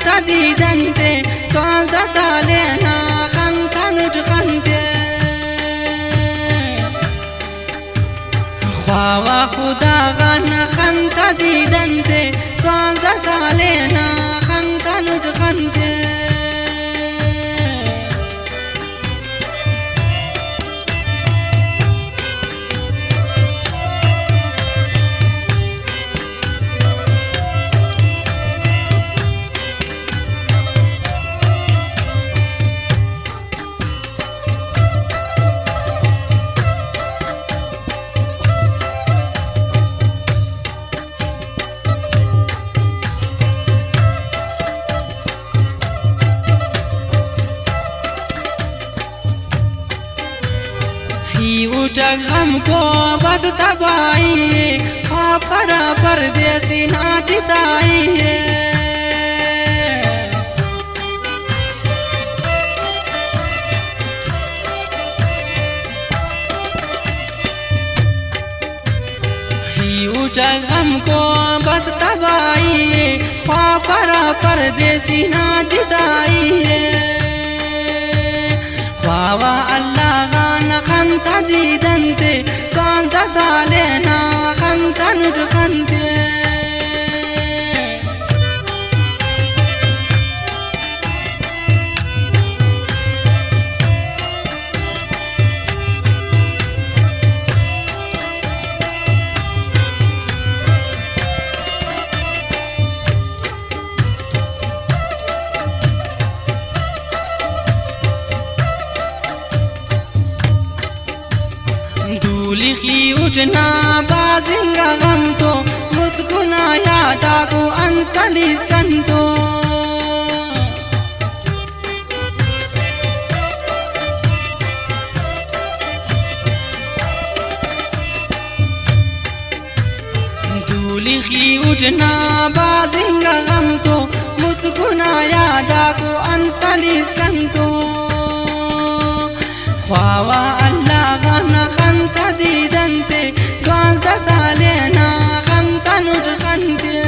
خنت دیدنته توازده سالنا خنت نجخنته خواوا خدا غن خنت دیدنته توازده سالنا خنت نجخنته उठक हमको बस तबाही पर परदेसी नाचताई उठक हमको बस तबाही पर परदेसी नाचताई ख्वावा अल्लाह गाना खंत दीदनते कांत सालेना खंत नजखंते लिखी उठना बाजिंगा गम तो मुझकुना यादा को अंसलिस कंतो लिखी उठना बाजिंगा गम तो मुझकुना यादा को अंसलिस कंतो ख्वावा अल्लाह गाना खंत दीदनते توازده سالنا خنت نجخنته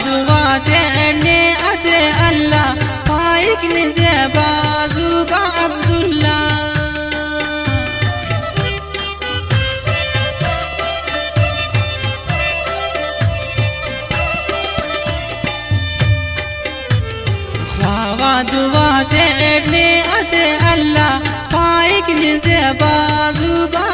दुआ तेने अते अल्लाह पाइक निजे बाजुबा अब्दुल्ला ख्वावा दुआ तेने अते अल्लाह पाइक निजे बाजुबा